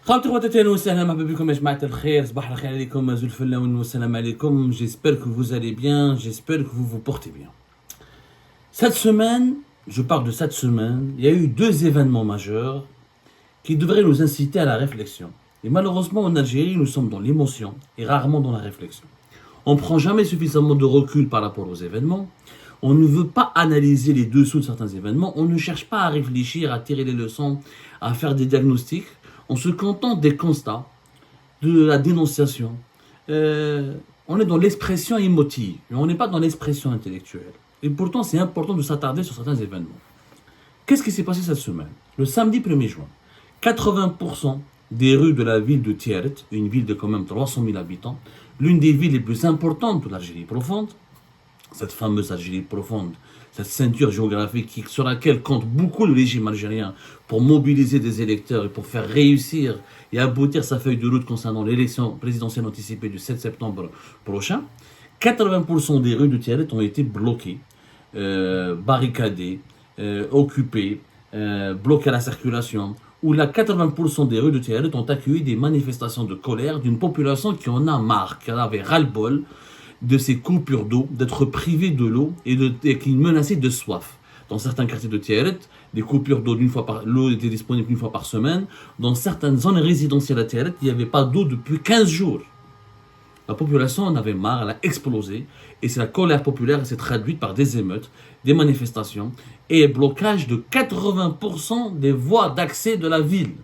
خاوتي خواتاتي اهلا وسهلا مرحبا بكم يا جماعه الخير صباح الخير عليكم زول الفلاون والسلام عليكم. J'espère que vous allez bien, j'espère que vous vous portez bien. Cette semaine, je parle de cette semaine, il y a eu deux événements majeurs qui devraient nous inciter à la réflexion. Et malheureusement en Algérie, nous sommes dans l'émotion et rarement dans la réflexion. On ne prend jamais suffisamment de recul par rapport aux événements. On ne veut pas analyser les dessous de certains événements. On ne cherche pas à réfléchir, à tirer les leçons, à faire des diagnostics. On se contente des constats, de la dénonciation. On est dans l'expression émotive, mais on n'est pas dans l'expression intellectuelle. Et pourtant, c'est important de s'attarder sur certains événements. Qu'est-ce qui s'est passé cette semaine? Le samedi 1er juin, 80% des rues de la ville de Tiaret, une ville de quand même 300 000 habitants, l'une des villes les plus importantes de l'Algérie profonde, cette fameuse Algérie profonde, cette ceinture géographique sur laquelle compte beaucoup le régime algérien pour mobiliser des électeurs et pour faire réussir et aboutir sa feuille de route concernant l'élection présidentielle anticipée du 7 septembre prochain, 80% des rues de Tiaret ont été bloquées, barricadées, occupées, bloquées à la circulation, où là 80% des rues de Tiaret ont accueilli des manifestations de colère d'une population qui en a marre, qui en avait ras-le-bol de ces coupures d'eau, d'être privé de l'eau et qui menaçait de soif. Dans certains quartiers de Tiaret, des coupures d'eau l'eau était disponible une fois par semaine. Dans certaines zones résidentielles à Tiaret, il n'y avait pas d'eau depuis 15 jours. La population en avait marre, elle a explosé, et c'est la colère populaire s'est traduite par des émeutes, des manifestations et blocage de 80% des voies d'accès de la ville.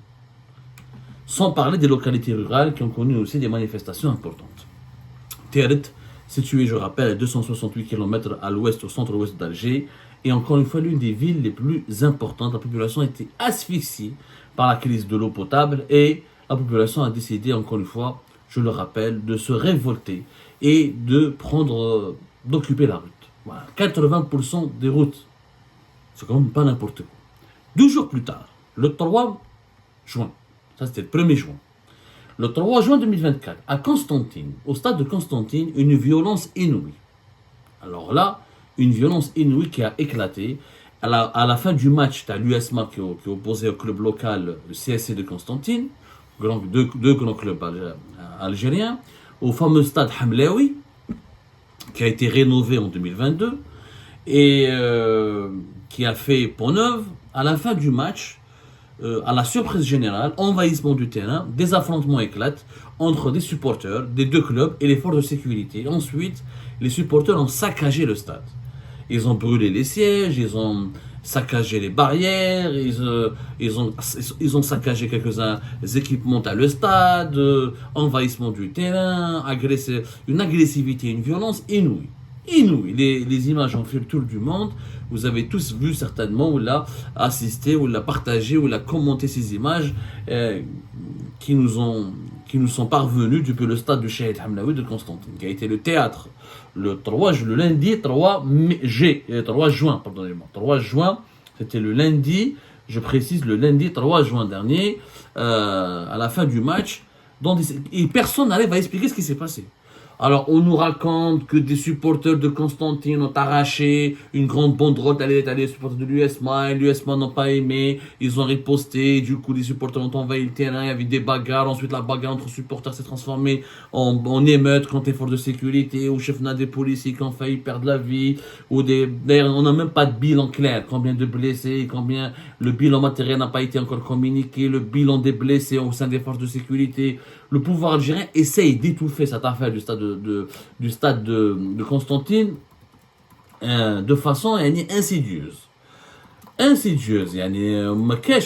Sans parler des localités rurales qui ont connu aussi des manifestations importantes. Tiaret, située, je rappelle, à 268 km à l'ouest, au centre-ouest d'Alger, et encore une fois l'une des villes les plus importantes. La population a été asphyxiée par la crise de l'eau potable et la population a décidé, encore une fois, je le rappelle, de se révolter et d'occuper la route. Voilà, 80% des routes, c'est quand même pas n'importe quoi. 2 jours plus tard, le 3 juin, ça c'était le 1er juin, le 3 juin 2024, à Constantine, au stade de Constantine, une violence inouïe. Alors là, une violence inouïe qui a éclaté. À la fin du match, tu as l'USMA qui est opposé au club local, le CSC de Constantine, deux grands clubs algériens, au fameux stade Hamlaoui, qui a été rénové en 2022, et qui a fait peau neuve. À la fin du match, à la surprise générale, envahissement du terrain, des affrontements éclatent entre des supporters des deux clubs et les forces de sécurité. Et ensuite, les supporters ont saccagé le stade. Ils ont brûlé les sièges, ils ont saccagé les barrières, ils ont saccagé quelques équipements à le stade, envahissement du terrain, une agressivité, une violence inouïe. Inouï. Les images ont fait le tour du monde. Vous avez tous vu certainement ou l'a assisté ou l'a partagé ou l'a commenté ces images qui nous sont parvenues depuis le stade du Shahid Hamlaoui de Constantine, qui a été le théâtre le lundi 3 juin, pardonnez-moi. 3 juin, c'était le lundi, je précise le lundi 3 juin dernier, à la fin du match, et personne n'arrive à expliquer ce qui s'est passé. Alors, on nous raconte que des supporters de Constantine ont arraché une grande banderole les supporters de l'USMA, l'USMA n'ont pas aimé, ils ont riposté, du coup, les supporters ont envahi le terrain, il y avait des bagarres, ensuite la bagarre entre supporters s'est transformée en émeute contre les forces de sécurité, ou chef des policiers qui ont failli perdre la vie, d'ailleurs, on n'a même pas de bilan clair, combien de blessés, le bilan matériel n'a pas été encore communiqué, le bilan des blessés au sein des forces de sécurité. Le pouvoir algérien essaye d'étouffer cette affaire du stade de Constantine de façon insidieuse. Insidieuse, il n'y a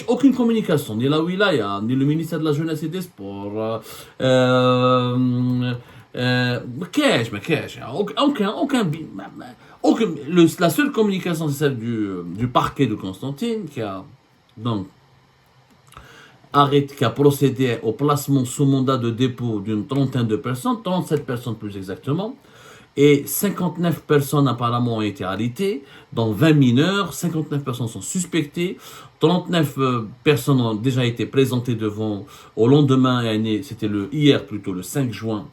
aucune communication, ni la wilaya, ni le ministère de la Jeunesse et des Sports. La seule communication, c'est celle du parquet de Constantine qui a donc qui a procédé au placement sous mandat de dépôt d'une trentaine de personnes, 37 personnes plus exactement, et 59 personnes apparemment ont été arrêtées, dont 20 mineurs, 59 personnes sont suspectées, 39 personnes ont déjà été présentées au lendemain, c'était hier plutôt, le 5 juin,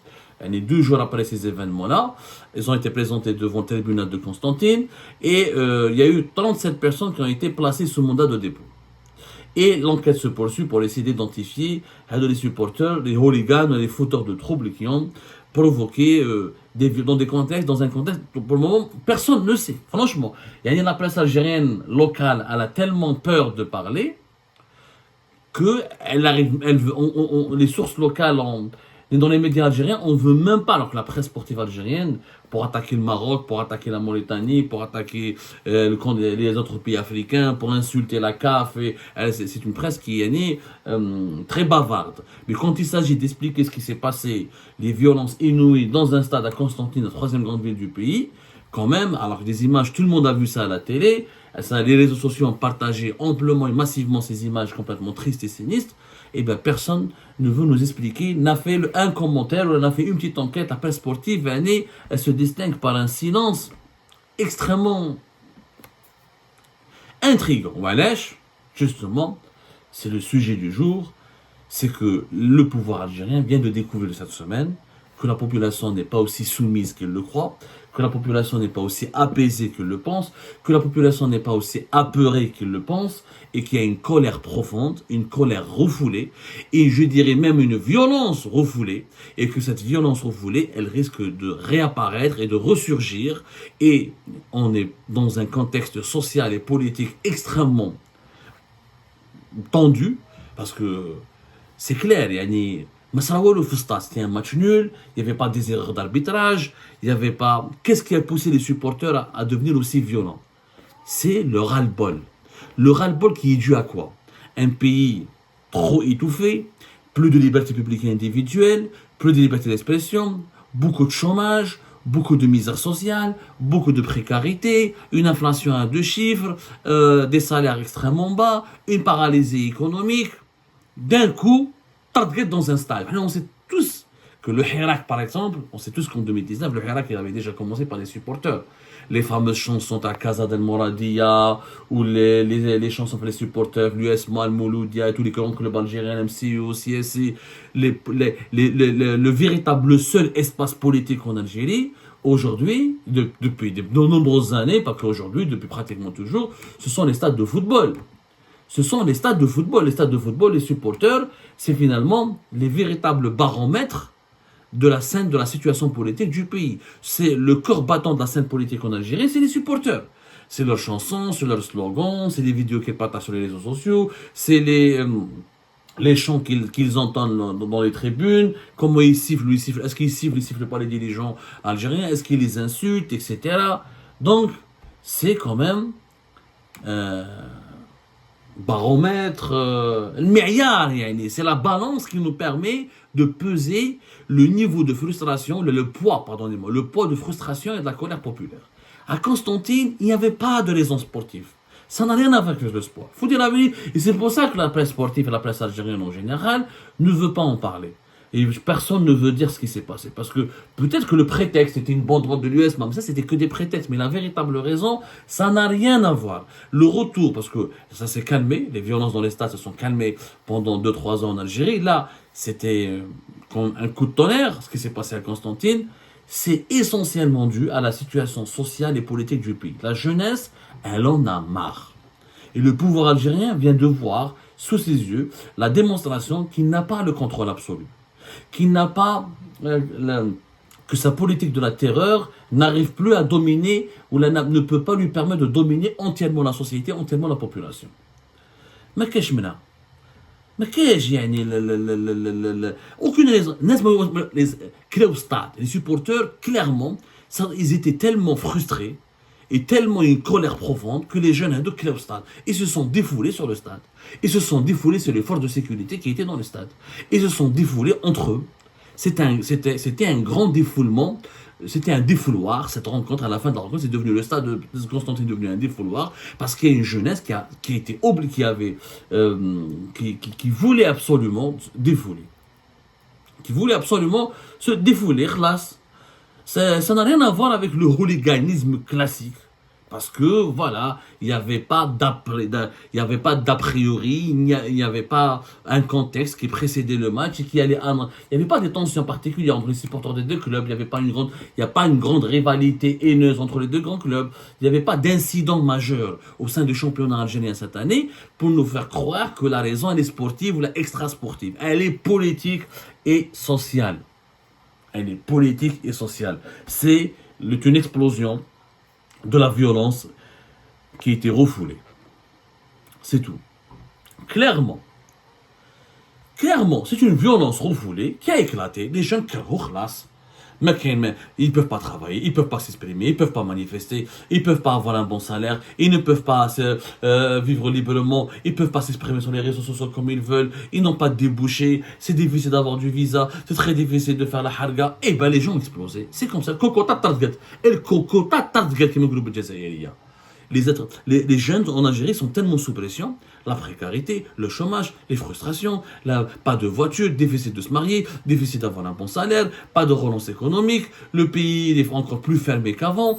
2 jours après ces événements-là, ils ont été présentés devant le tribunal de Constantine, et il y a eu 37 personnes qui ont été placées sous mandat de dépôt. Et l'enquête se poursuit pour essayer d'identifier les supporters, les hooligans, les fauteurs de troubles qui ont provoqué dans un contexte, pour le moment, personne ne sait. Franchement, la presse algérienne locale, elle a tellement peur de parler que les sources locales dans les médias algériens, on ne veut même pas, alors que la presse sportive algérienne, pour attaquer le Maroc, pour attaquer la Mauritanie, pour attaquer les autres pays africains, pour insulter la CAF, c'est une presse qui est née très bavarde. Mais quand il s'agit d'expliquer ce qui s'est passé, les violences inouïes dans un stade à Constantine, la troisième grande ville du pays, quand même, alors que des images, tout le monde a vu ça à la télé, les réseaux sociaux ont partagé amplement et massivement ces images complètement tristes et sinistres, et bien personne ne veut nous expliquer, n'a fait un commentaire, ou n'a fait une petite enquête. La presse sportive, elle se distingue par un silence extrêmement intriguant. Wesh, justement, c'est le sujet du jour, c'est que le pouvoir algérien vient de découvrir cette semaine que la population n'est pas aussi soumise qu'elle le croit, que la population n'est pas aussi apaisée qu'elle le pense, que la population n'est pas aussi apeurée qu'elle le pense, et qu'il y a une colère profonde, une colère refoulée, et je dirais même une violence refoulée, et que cette violence refoulée, elle risque de réapparaître et de ressurgir, et on est dans un contexte social et politique extrêmement tendu, parce que c'est clair, c'était un match nul, il n'y avait pas des erreurs d'arbitrage, il n'y avait pas... Qu'est-ce qui a poussé les supporters à devenir aussi violents? C'est le ras-le-bol. Le ras-le-bol qui est dû à quoi? Un pays trop étouffé, plus de liberté publique et individuelle, plus de liberté d'expression, beaucoup de chômage, beaucoup de misère sociale, beaucoup de précarité, une inflation à 2 chiffres, des salaires extrêmement bas, une paralysie économique. D'un coup, target dans un stade. On sait tous que le Hirak, par exemple, on sait tous qu'en 2019, le Hirak, il avait déjà commencé par les supporters. Les fameuses chansons à Casa del Moradia, ou les chansons pour les supporters, l'US Mal Mouloudia, et tous les grands clubs algériens, MCU, CSI, le véritable seul espace politique en Algérie, aujourd'hui, depuis de nombreuses années, pas qu'aujourd'hui, depuis pratiquement toujours, ce sont les stades de football. Ce sont les stades de football. Les stades de football, les supporters, c'est finalement les véritables baromètres de la scène, de la situation politique du pays. C'est le corps battant de la scène politique en Algérie, c'est les supporters. C'est leurs chansons, c'est leurs slogans, c'est les vidéos qu'ils partagent sur les réseaux sociaux, c'est les chants qu'ils entendent dans les tribunes, comment ils sifflent, est-ce qu'ils sifflent pas les dirigeants algériens, est-ce qu'ils les insultent, etc. Donc, c'est quand même... baromètre, c'est la balance qui nous permet de peser le niveau de frustration, le poids de frustration et de la colère populaire. À Constantine, il n'y avait pas de raison sportive. Ça n'a rien à voir avec le sport. Faut dire la vérité. Et c'est pour ça que la presse sportive et la presse algérienne en général ne veut pas en parler. Et personne ne veut dire ce qui s'est passé. Parce que peut-être que le prétexte était une banderole de l'US, mais ça c'était que des prétextes. Mais la véritable raison, ça n'a rien à voir. Le retour, parce que ça s'est calmé, les violences dans les stades se sont calmées pendant 2-3 ans en Algérie. Là, c'était comme un coup de tonnerre, ce qui s'est passé à Constantine. C'est essentiellement dû à la situation sociale et politique du pays. La jeunesse, elle en a marre. Et le pouvoir algérien vient de voir, sous ses yeux, la démonstration qu'il n'a pas le contrôle absolu. Qu'il n'a pas... que sa politique de la terreur n'arrive plus à dominer, ou ne peut pas lui permettre de dominer entièrement la société, entièrement la population. Mais qu'est-ce que ما كاينش يعني aucune raison. Les supporters, clairement, ils étaient tellement frustrés et tellement une colère profonde que les jeunes de au stade. Ils se sont défoulés sur le stade. Ils se sont défoulés sur les forces de sécurité qui étaient dans le stade. Ils se sont défoulés entre eux. C'était un grand défoulement. C'était un défouloir, cette rencontre. À la fin de la rencontre, c'est devenu le stade de Constantine, devenu un défouloir, parce qu'il y a une jeunesse qui voulait absolument défouler. Qui voulait absolument se défouler, classe. Ça n'a rien à voir avec le hooliganisme classique. Parce que, voilà, il n'y avait pas d'a priori, il n'y avait pas un contexte qui précédait le match et qui allait... Il n'y avait pas de tensions particulières entre les supporters des deux clubs, il n'y a pas une grande rivalité haineuse entre les deux grands clubs, il n'y avait pas d'incident majeur au sein du championnat algérien cette année pour nous faire croire que la raison, elle est sportive ou la extra-sportive. Elle est politique et sociale. Elle est politique et sociale. C'est une explosion de la violence qui a été refoulée. C'est tout. Clairement, c'est une violence refoulée qui a éclaté. Les jeunes qui ils ne peuvent pas travailler, ils ne peuvent pas s'exprimer, ils ne peuvent pas manifester, ils ne peuvent pas avoir un bon salaire, ils ne peuvent pas vivre librement, ils ne peuvent pas s'exprimer sur les réseaux sociaux comme ils veulent, ils n'ont pas de débouchés, c'est difficile d'avoir du visa, c'est très difficile de faire la harga. Et ben les gens ont explosé. C'est comme ça. Les jeunes en Algérie sont tellement sous pression, la précarité, le chômage, les frustrations, pas de voiture, déficit de se marier, déficit d'avoir un bon salaire, pas de relance économique, le pays est encore plus fermé qu'avant,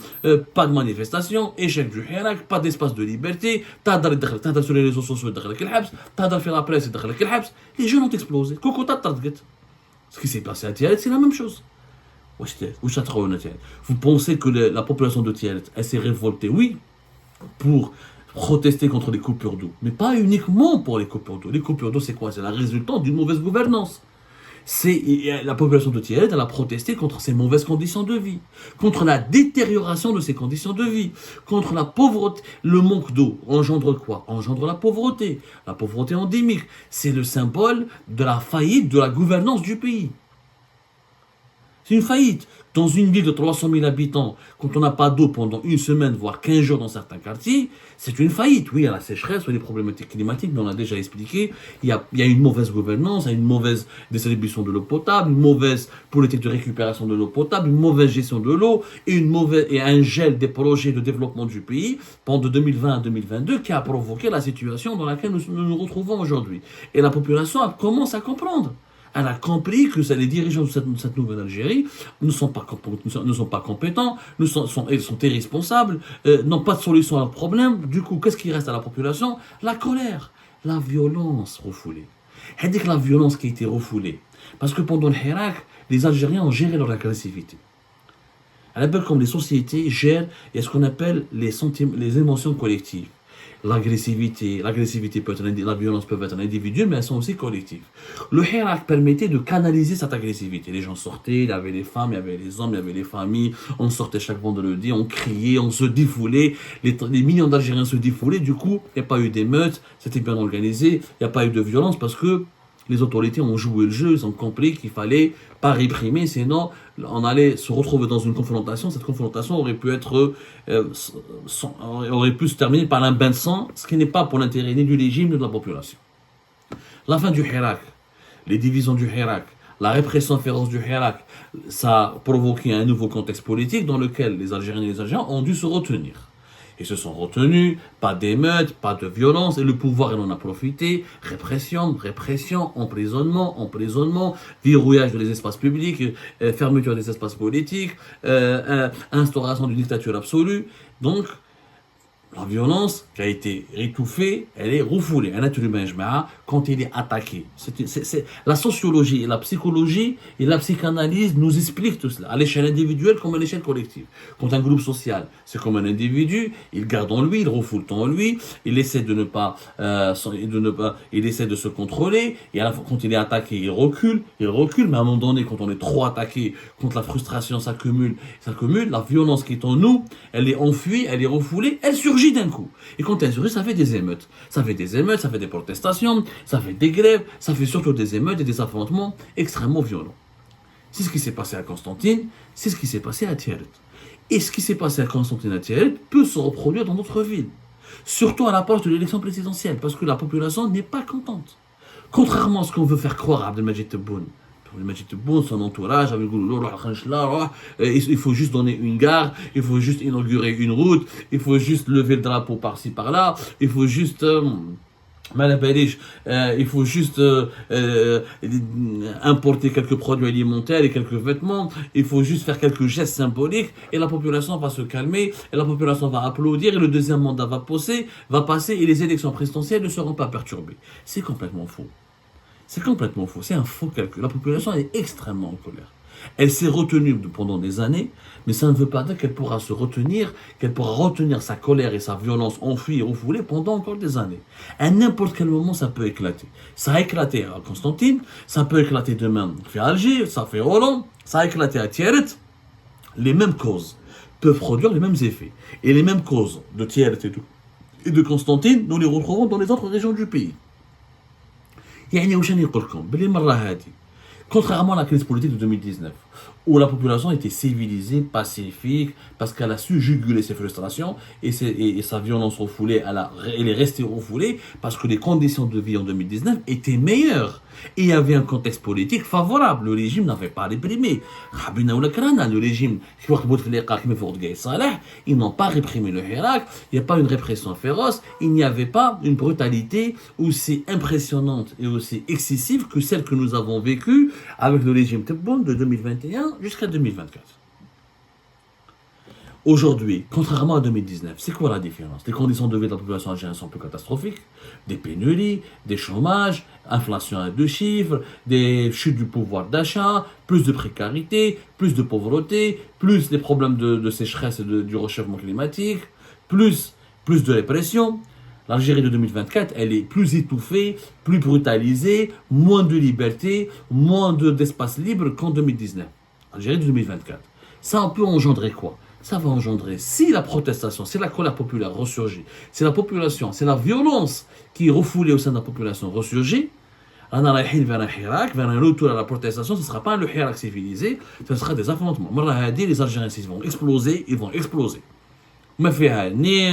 pas de manifestation, échec du hirak, pas d'espace de liberté, t'as sur les réseaux sociaux, t'as fait la presse, les jeunes ont explosé. Ce qui s'est passé à Tiaret, c'est la même chose. Vous pensez que la population de Tiaret, elle s'est révoltée? Oui, pour protester contre les coupures d'eau. Mais pas uniquement pour les coupures d'eau. Les coupures d'eau, c'est quoi? C'est la résultante d'une mauvaise gouvernance. La population de Tiaret, elle a protesté contre ces mauvaises conditions de vie, contre la détérioration de ces conditions de vie, contre la pauvreté. Le manque d'eau engendre quoi? Engendre la pauvreté endémique. C'est le symbole de la faillite de la gouvernance du pays. C'est une faillite. Dans une ville de 300 000 habitants, quand on n'a pas d'eau pendant une semaine, voire 15 jours dans certains quartiers, c'est une faillite. Oui, il y a la sécheresse, il y a les problématiques climatiques, mais on a déjà expliqué. Il y a une mauvaise gouvernance, il y a une mauvaise distribution de l'eau potable, une mauvaise politique de récupération de l'eau potable, une mauvaise gestion de l'eau et un gel des projets de développement du pays pendant 2020 à 2022 qui a provoqué la situation dans laquelle nous retrouvons aujourd'hui. Et la population commence à comprendre. Elle a compris que les dirigeants de cette nouvelle Algérie ne sont pas compétents, ils sont irresponsables, n'ont pas de solution à leurs problèmes. Du coup, qu'est-ce qui reste à la population? La colère, la violence refoulée. C'est-à-dire que la violence qui a été refoulée. Parce que pendant le Hirak, les Algériens ont géré leur agressivité. À l'époque, comme les sociétés gèrent ce qu'on appelle les émotions collectives. L'agressivité peut être, la violence peut être individuelle, mais elles sont aussi collectives. Le hirak permettait de canaliser cette agressivité. Les gens sortaient, il y avait les femmes, il y avait les hommes, il y avait les familles, on sortait chaque vendredi, on criait, on se défoulait, les millions d'Algériens se défoulaient, du coup, il n'y a pas eu d'émeutes, c'était bien organisé, il n'y a pas eu de violence parce que les autorités ont joué le jeu, ils ont compris qu'il fallait pas réprimer, sinon on allait se retrouver dans une confrontation. Cette confrontation aurait pu se terminer par un bain de sang, ce qui n'est pas pour l'intérêt ni du régime ni de la population. La fin du Hirak, les divisions du Hirak, la répression féroce du Hirak, ça a provoqué un nouveau contexte politique dans lequel les Algériens et les Algériens ont dû se retenir. Ils se sont retenus, pas d'émeutes, pas de violence, et le pouvoir, il en a profité. Répression, emprisonnement, verrouillage des espaces publics, fermeture des espaces politiques, instauration d'une dictature absolue. Donc, la violence qui a été étouffée, elle est refoulée. Un être humain, quand il est attaqué. La sociologie et la psychologie et la psychanalyse nous expliquent tout cela, à l'échelle individuelle comme à l'échelle collective. Quand un groupe social, c'est comme un individu, il garde en lui, il refoule en lui, il essaie il essaie de se contrôler, et à la fois, quand il est attaqué, il recule, mais à un moment donné, quand on est trop attaqué, quand la frustration s'accumule, la violence qui est en nous, elle est enfuie, elle est refoulée, elle surgit d'un coup. Et quand elle surgit, ça fait des émeutes. Ça fait des protestations, ça fait des grèves, ça fait surtout des émeutes et des affrontements extrêmement violents. C'est ce qui s'est passé à Constantine, c'est ce qui s'est passé à Tiaret. Et ce qui s'est passé à Constantine et à Tiaret peut se reproduire dans d'autres villes. Surtout à l'approche de l'élection présidentielle, parce que la population n'est pas contente. Contrairement à ce qu'on veut faire croire à Abdelmajid Tebboune. Abdelmajid Tebboune, son entourage, il faut juste donner une gare, il faut juste inaugurer une route, il faut juste lever le drapeau par-ci par-là, il faut juste Il faut juste importer quelques produits alimentaires et quelques vêtements. Il faut juste faire quelques gestes symboliques et la population va se calmer et la population va applaudir et le deuxième mandat va passer et les élections présidentielles ne seront pas perturbées. C'est complètement faux. C'est complètement faux. C'est un faux calcul. La population est extrêmement en colère. Elle s'est retenue pendant des années, mais ça ne veut pas dire qu'elle pourra se retenir, qu'elle pourra retenir sa colère et sa violence enfouie et refoulée pendant encore des années. À n'importe quel moment, ça peut éclater. Ça a éclaté à Constantine, ça peut éclater demain à Alger, ça fait Hollande, ça a éclaté à Tieret. Les mêmes causes peuvent produire les mêmes effets. Et les mêmes causes de Tieret et de Constantine, nous les retrouvons dans les autres régions du pays. يعني واش نقول لكم بلي المره هذه contrairement à la crise politique de 2019, où la population était civilisée, pacifique, parce qu'elle a su juguler ses frustrations et sa violence refoulée, elle est restée refoulée parce que les conditions de vie en 2019 étaient meilleures. Et il y avait un contexte politique favorable. Le régime n'avait pas réprimé. Le régime, ils n'ont pas réprimé le Hirak, il n'y a pas une répression féroce, il n'y avait pas une brutalité aussi impressionnante et aussi excessive que celle que nous avons vécue avec le régime Tebboune de 2021 jusqu'à 2024. Aujourd'hui, contrairement à 2019, c'est quoi la différence? Les conditions de vie de la population algérienne sont plus catastrophiques. Des pénuries, des chômages, inflation à 2 chiffres, des chutes du pouvoir d'achat, plus de précarité, plus de pauvreté, plus des problèmes de sécheresse et du réchauffement climatique, plus de répression. L'Algérie de 2024, elle est plus étouffée, plus brutalisée, moins de liberté, moins d'espace libre qu'en 2019. Algérie de 2024. Ça peut engendrer quoi? Ça va engendrer, si la protestation, si la colère populaire ressurgit, si la population, si la violence qui est refoulée au sein de la population ressurgit, on a vers un Hirak, vers un retour à la protestation, ce ne sera pas le Hirak civilisé, ce sera des affrontements. Les Algériens, s'ils vont exploser, ils vont exploser. ما فيها ni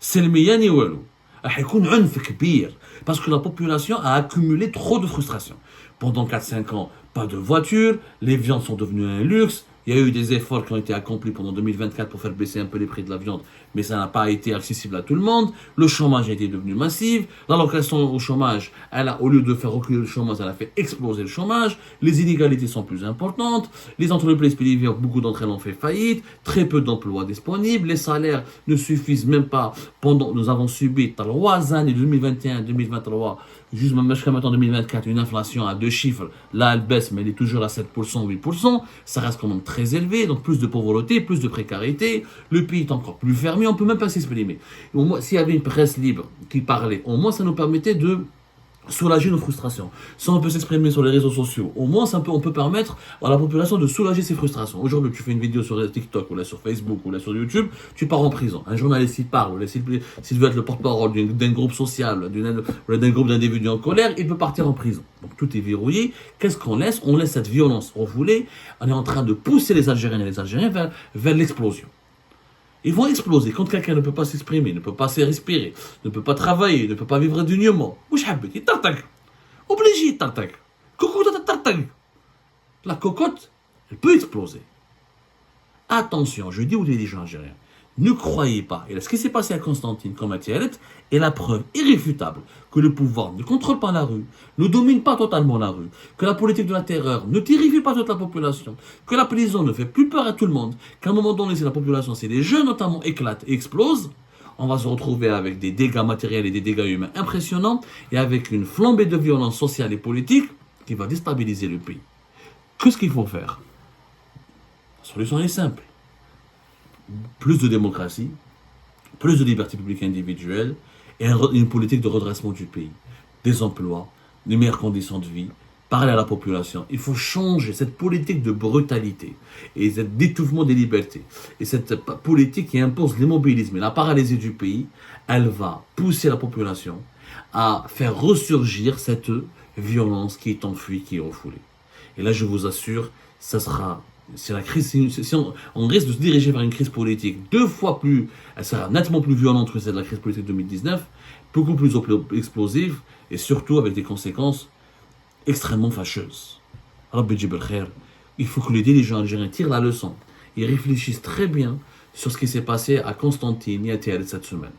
سلمية ni والو. حيكون عنف كبير parce que la population a accumulé trop de frustration. Pendant 4-5 ans, pas de voitures, les viandes sont devenues un luxe. Il y a eu des efforts qui ont été accomplis pendant 2024 pour faire baisser un peu les prix de la viande, mais ça n'a pas été accessible à tout le monde. Le chômage a été devenu massif. L'allocation au chômage, au lieu de faire reculer le chômage, elle a fait exploser le chômage. Les inégalités sont plus importantes. Les entreprises privées, beaucoup d'entre elles ont fait faillite. Très peu d'emplois disponibles. Les salaires ne suffisent même pas. Nous avons subi 3 années, 2021, 2023, jusqu'à maintenant 2024, une inflation à 2 chiffres. Là, elle baisse, mais elle est toujours à 7%, 8%. Ça reste quand même très élevé, donc plus de pauvreté, plus de précarité. Le pays est encore plus fermé, on ne peut même pas s'exprimer. Au moins, s'il y avait une presse libre qui parlait, au moins ça nous permettait de soulager nos frustrations. Si on peut s'exprimer sur les réseaux sociaux, au moins on peut permettre à la population de soulager ses frustrations. Aujourd'hui, tu fais une vidéo sur TikTok, ou là sur Facebook, ou là sur YouTube, tu pars en prison. Un journaliste y parle, ou là, s'il veut être le porte-parole d'un groupe social, d'un groupe d'individus en colère, il peut partir en prison. Donc tout est verrouillé. Qu'est-ce qu'on laisse? On laisse cette violence refoulée. On est en train de pousser les Algériennes et les Algériens vers l'explosion. Ils vont exploser quand quelqu'un ne peut pas s'exprimer, ne peut pas se respirer, ne peut pas travailler, ne peut pas vivre dignement. Wesh habit, il tartaque. Obligé, il tartaque. Cocotte, tartaque. La cocotte, elle peut exploser. Attention, je dis aux dirigeants algériens, ne croyez pas, et là, ce qui s'est passé à Constantine comme à Tiaret est la preuve irréfutable que le pouvoir ne contrôle pas la rue, ne domine pas totalement la rue, que la politique de la terreur ne terrifie pas toute la population, que la prison ne fait plus peur à tout le monde, qu'à un moment donné, si la population, si les jeunes notamment éclatent et explosent, on va se retrouver avec des dégâts matériels et des dégâts humains impressionnants et avec une flambée de violence sociale et politique qui va déstabiliser le pays. Qu'est-ce qu'il faut faire? La solution est simple. Plus de démocratie, plus de liberté publique individuelle et une politique de redressement du pays. Des emplois, des meilleures conditions de vie, parler à la population. Il faut changer cette politique de brutalité et d'étouffement des libertés. Et cette politique qui impose l'immobilisme et la paralysie du pays, elle va pousser la population à faire ressurgir cette violence qui est enfuie, qui est refoulée. Et là, je vous assure, ça sera... Si on risque de se diriger vers une crise politique 2 fois plus, elle sera nettement plus violente que celle de la crise politique de 2019, beaucoup plus explosive et surtout avec des conséquences extrêmement fâcheuses. Il faut que les dirigeants algériens tirent la leçon et réfléchissent très bien sur ce qui s'est passé à Constantine et à Tiaret cette semaine.